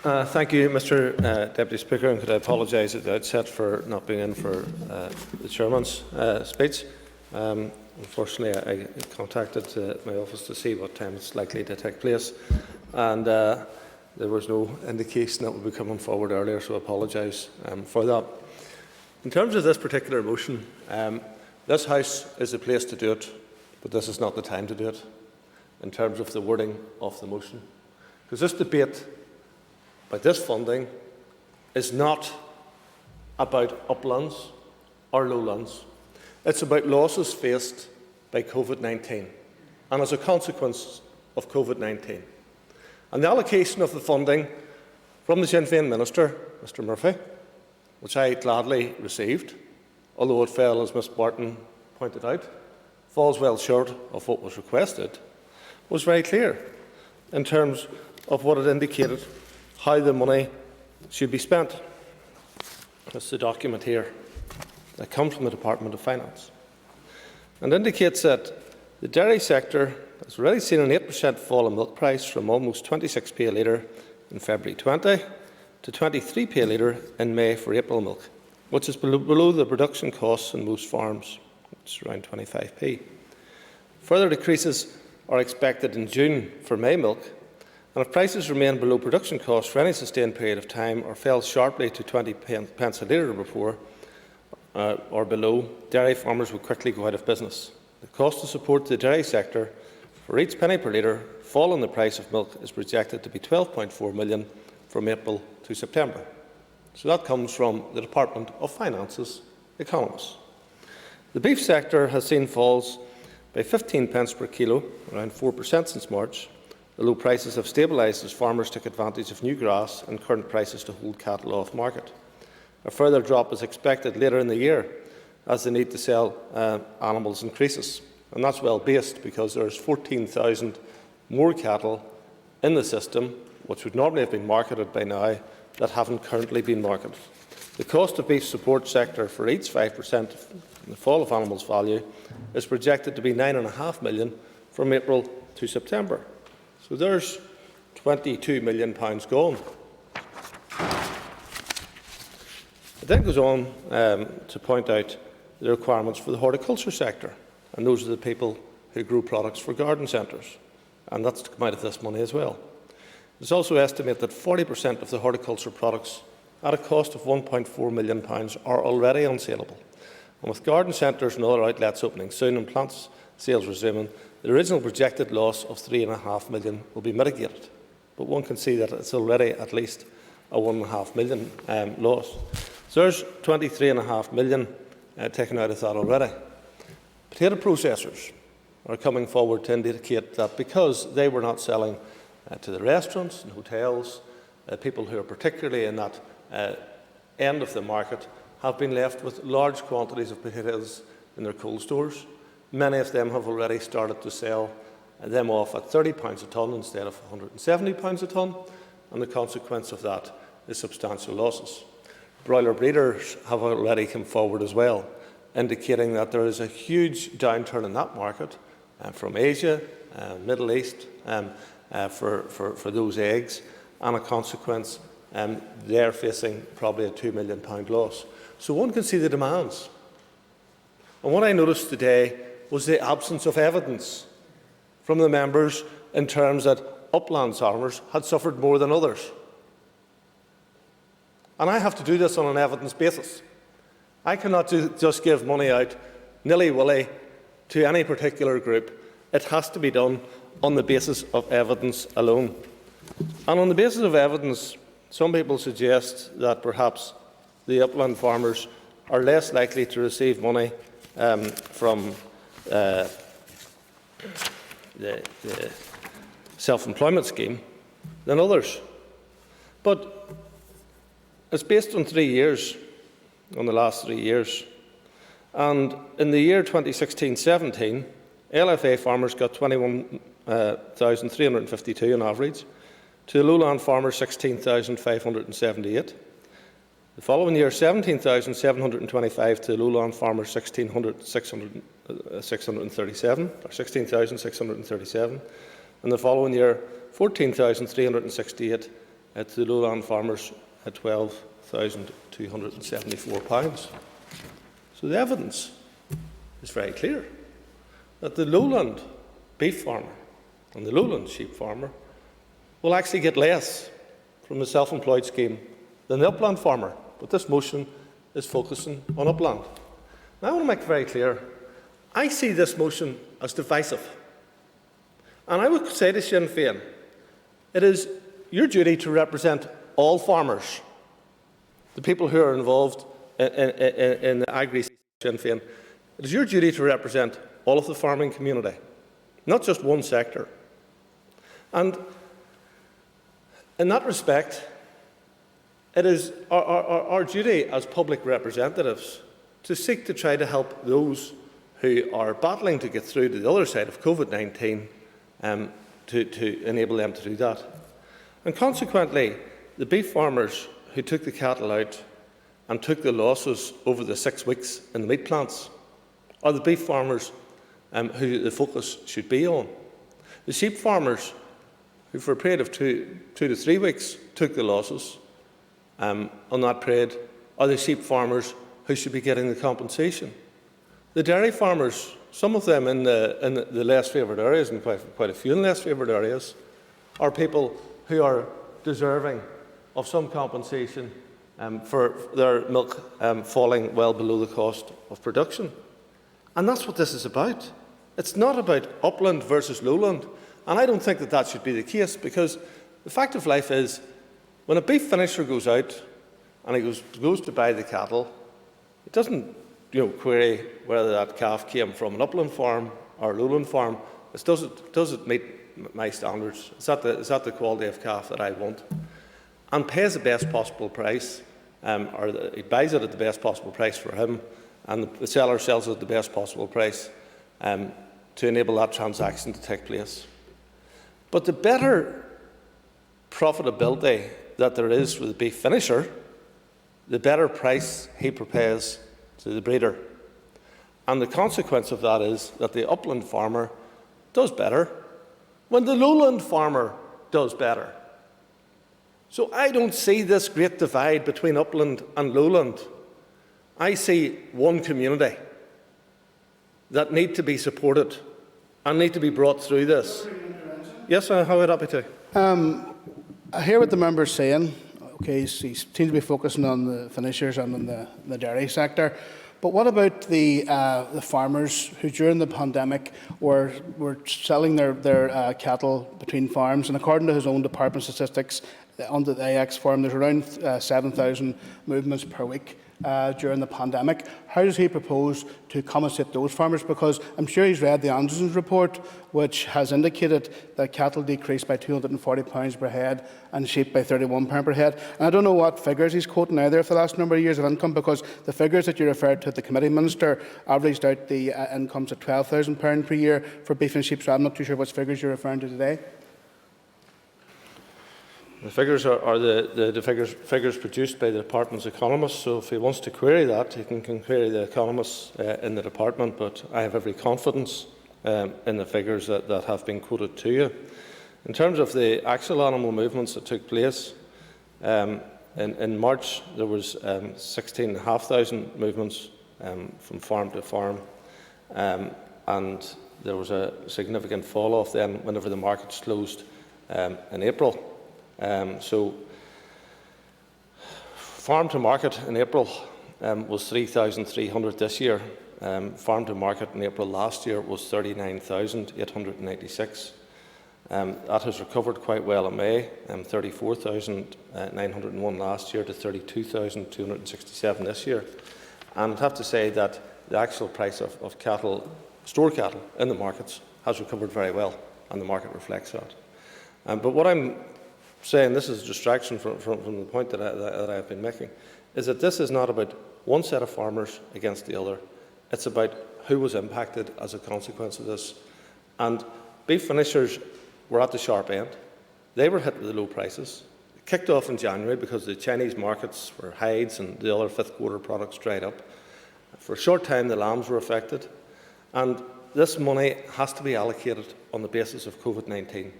Thank you, Mr. Deputy Speaker, and could I apologise at the outset for not being in for the Chairman's speech. Unfortunately, I contacted my office to see what time it's likely to take place, and there was no indication that we'll be coming forward earlier, so I apologise for that. In terms of this particular motion, this House is the place to do it, but this is not the time to do it, in terms of the wording of the motion. Because this debate about this funding is not about uplands or lowlands. It's about losses faced by COVID-19 and as a consequence of COVID-19. And the allocation of the funding from the Sinn Féin Minister, Mr Murphy, which I gladly received, although it fell, as Ms Barton pointed out, falls well short of what was requested, was very clear in terms of what it indicated how the money should be spent. That's the document here that comes from the Department of Finance, and indicates that the dairy sector has already seen an 8% fall in milk price from almost 26p a litre in February 20 to 23p a litre in May for April milk, which is below the production costs in most farms, which is around 25p. Further decreases are expected in June for May milk, and if prices remain below production costs for any sustained period of time or fell sharply to 20 pence a litre before or below, dairy farmers will quickly go out of business. The cost to support the dairy sector for each penny per litre fall in the price of milk is projected to be 12.4 million from April to September. So that comes from the Department of Finance's economists. The beef sector has seen falls by 15 pence per kilo, around 4% since March. The low prices have stabilised as farmers took advantage of new grass and current prices to hold cattle off market. A further drop is expected later in the year as the need to sell animals increases. And that's well based, because there is 14,000 more cattle in the system which would normally have been marketed by now that haven't currently been marketed. The cost of beef support sector for each 5% in the fall of animals' value is projected to be £9.5 million from April to September. So there's £22 million gone. It then goes on to point out the requirements for the horticulture sector, and those are the people who grow products for garden centres, and that's to come out of this money as well. It's also estimated that 40% of the horticulture products at a cost of £1.4 million are already unsaleable. And with garden centres and other outlets opening soon and plants sales resuming, the original projected loss of £3.5 million will be mitigated. But one can see that it's already at least a £1.5 million loss. So there's £23.5 million taken out of that already. Potato processors are coming forward to indicate that because they were not selling to the restaurants and hotels, people who are particularly in that end of the market have been left with large quantities of potatoes in their cold stores. Many of them have already started to sell them off at £30 a tonne instead of £170 a tonne, and the consequence of that is substantial losses. Broiler breeders have already come forward as well, indicating that there is a huge downturn in that market from Asia, Middle East, for those eggs, and a consequence they're facing probably a £2 million loss. So one can see the demands. And what I noticed today was the absence of evidence from the members in terms that upland farmers had suffered more than others. And I have to do this on an evidence basis. I cannot just give money out nilly-willy to any particular group. It has to be done on the basis of evidence alone. And on the basis of evidence, some people suggest that perhaps the upland farmers are less likely to receive money from the self-employment scheme than others. But it's based on 3 years, on the last 3 years. And in the year 2016-17, LFA farmers got 21,352 on average, to the lowland farmers 16,578. The following year, 17,725 to the lowland farmers 16,637, and the following year, 14,368 to the lowland farmers at £12,274. So the evidence is very clear that the lowland beef farmer and the lowland sheep farmer will actually get less from the self-employed scheme than the upland farmer. But this motion is focusing on upland. Now I want to make it very clear, I see this motion as divisive. And I would say to Sinn Féin, it is your duty to represent all farmers, the people who are involved in the agri-Sinn Féin. It is your duty to represent all of the farming community, not just one sector. And in that respect, it is our duty as public representatives to seek to try to help those who are battling to get through to the other side of COVID-19 to enable them to do that. And consequently, the beef farmers who took the cattle out and took the losses over the 6 weeks in the meat plants are the beef farmers who the focus should be on. The sheep farmers who for a period of 2 to 3 weeks took the losses on that period are the sheep farmers who should be getting the compensation. The dairy farmers, some of them in the less favoured areas, and quite a few in less favoured areas, are people who are deserving of some compensation for their milk falling well below the cost of production. And that's what this is about. It's not about upland versus lowland. And I don't think that that should be the case, because the fact of life is, when a beef finisher goes out and he goes to buy the cattle, he doesn't query whether that calf came from an upland farm or a lowland farm. Does it meet my standards? Is that the quality of calf that I want? And pays the best possible price, he buys it at the best possible price for him, and the seller sells it at the best possible price to enable that transaction to take place. But the better profitability that there is for the beef finisher, the better price he pays to the breeder. And the consequence of that is that the upland farmer does better when the lowland farmer does better. So I don't see this great divide between upland and lowland. I see one community that need to be supported and need to be brought through this. Yes, I would happy to. I hear what the member is saying. Okay, he seems to be focusing on the finishers and on the dairy sector. But what about the farmers who, during the pandemic, were selling their cattle between farms? And according to his own department statistics, on the AX farm, there's around 7,000 movements per week during the pandemic. How does he propose to compensate those farmers? Because I'm sure he's read the Anderson's report, which has indicated that cattle decreased by £240 per head and sheep by £31 per head. And I don't know what figures he's quoting either for the last number of years of income, because the figures that you referred to at the committee, Minister, averaged out the incomes at £12,000 per year for beef and sheep, so I'm not too sure which figures you're referring to today. The figures are the figures produced by the department's economists, so if he wants to query that, he can query the economists in the department, but I have every confidence in the figures that have been quoted to you. In terms of the actual animal movements that took place, in March there was 16,500 movements from farm to farm, and there was a significant fall-off then whenever the markets closed in April. So farm to market in April was 3,300 this year. Farm to market in April last year was 39,896. That has recovered quite well in May, 34,901 last year to 32,267 this year. And I'd have to say that the actual price of cattle, store cattle in the markets, has recovered very well, and the market reflects that. But what I'm saying, this is a distraction from the point that I've been making, is that this is not about one set of farmers against the other. It's about who was impacted as a consequence of this. And beef finishers were at the sharp end. They were hit with the low prices. It kicked off in January because the Chinese markets for hides and the other fifth quarter products dried up. For a short time, the lambs were affected. And this money has to be allocated on the basis of COVID-19.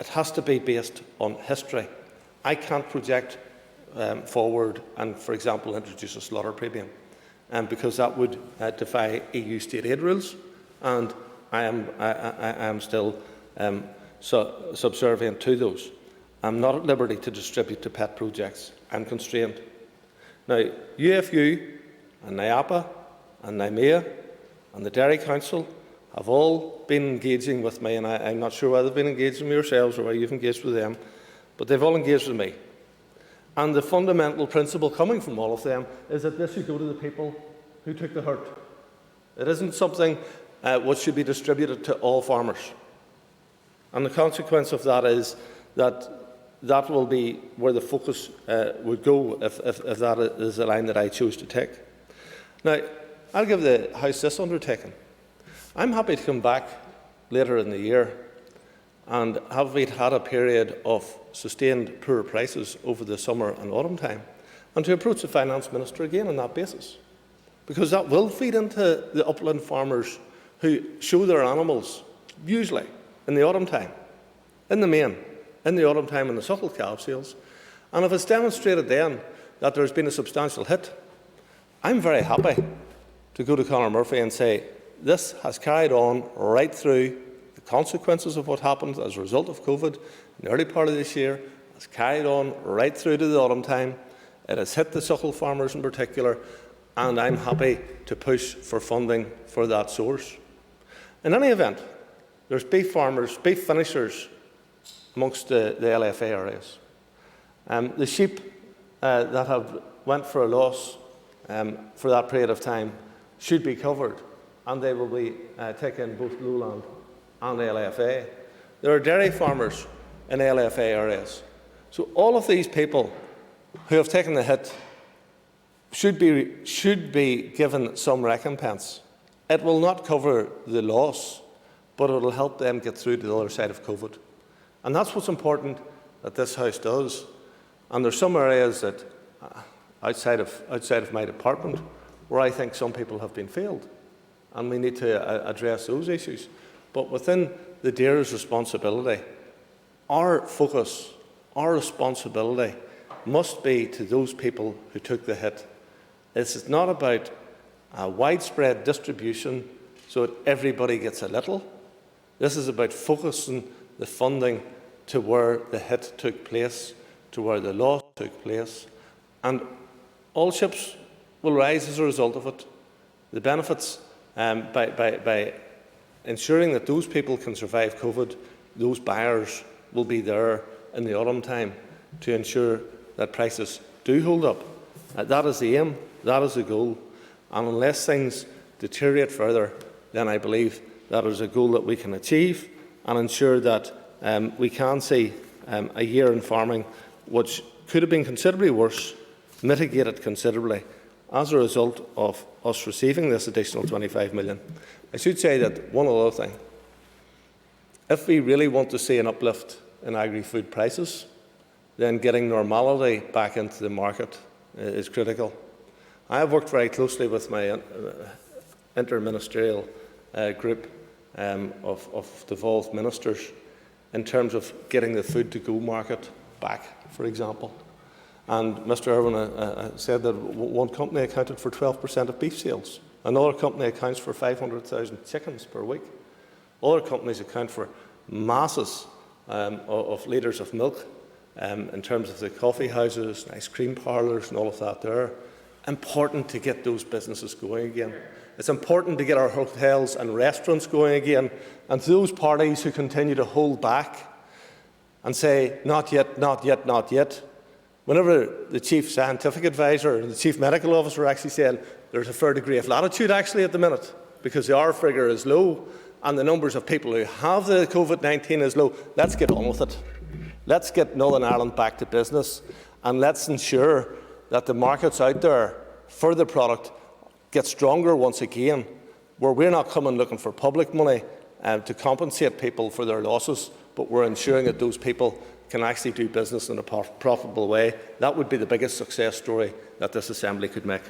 It has to be based on history I can't project forward and, for example, introduce a slaughter premium, because that would defy EU state aid rules, and I am still subservient to those. I'm not at liberty to distribute to pet projects. I'm constrained. Now, UFU and NIAPA and NIMEA and the Dairy Council have all been engaging with me, and I'm not sure whether they've been engaging with yourselves or whether you've engaged with them, but they've all engaged with me. And the fundamental principle coming from all of them is that this should go to the people who took the hurt. It isn't something which should be distributed to all farmers. And the consequence of that is that that will be where the focus would go if that is the line that I choose to take. Now, I'll give the House this undertaking. I'm happy to come back later in the year and have we had a period of sustained poor prices over the summer and autumn time, and to approach the Finance Minister again on that basis. Because that will feed into the upland farmers who show their animals, usually in the autumn time, in the main, in the autumn time in the suckle calf sales. And if it's demonstrated then that there's been a substantial hit, I'm very happy to go to Conor Murphy and say, this has carried on right through the consequences of what happened as a result of COVID in the early part of this year, has carried on right through to the autumn time. It has hit the suckle farmers in particular, and I'm happy to push for funding for that source. In any event, there's beef farmers, beef finishers amongst the LFA areas. The sheep that have went for a loss for that period of time should be covered, and they will be taken both lowland and LFA. There are dairy farmers in LFA areas. So all of these people who have taken the hit should be given some recompense. It will not cover the loss, but it will help them get through to the other side of COVID. And that's what's important that this House does. And there's some areas that, outside of my department, where I think some people have been failed, and we need to address those issues. But within the DAERA's responsibility, our focus, our responsibility must be to those people who took the hit. It's not about a widespread distribution so that everybody gets a little. This is about focusing the funding to where the hit took place, to where the loss took place, and all ships will rise as a result of it. The benefits by ensuring that those people can survive COVID, those buyers will be there in the autumn time to ensure that prices do hold up. That is the aim, that is the goal, and unless things deteriorate further, then I believe that is a goal that we can achieve and ensure that we can see a year in farming which could have been considerably worse, mitigated considerably as a result of us receiving this additional 25 million. I should say that one other thing. If we really want to see an uplift in agri-food prices, then getting normality back into the market is critical. I have worked very closely with my interministerial group of devolved ministers in terms of getting the food-to-go market back, for example. And Mr Edwin said that one company accounted for 12% of beef sales. Another company accounts for 500,000 chickens per week. Other companies account for masses of litres of milk in terms of the coffee houses, and ice cream parlours and all of that there. Important to get those businesses going again. It's important to get our hotels and restaurants going again. And to those parties who continue to hold back and say, not yet, not yet, not yet, whenever the Chief Scientific Advisor and the Chief Medical Officer actually said there's a fair degree of latitude actually at the minute because the R figure is low and the numbers of people who have the COVID-19 is low, let's get on with it. Let's get Northern Ireland back to business and let's ensure that the markets out there for the product get stronger once again, where we're not coming looking for public money to compensate people for their losses, but we're ensuring that those people can actually do business in a profitable way. That would be the biggest success story that this Assembly could make.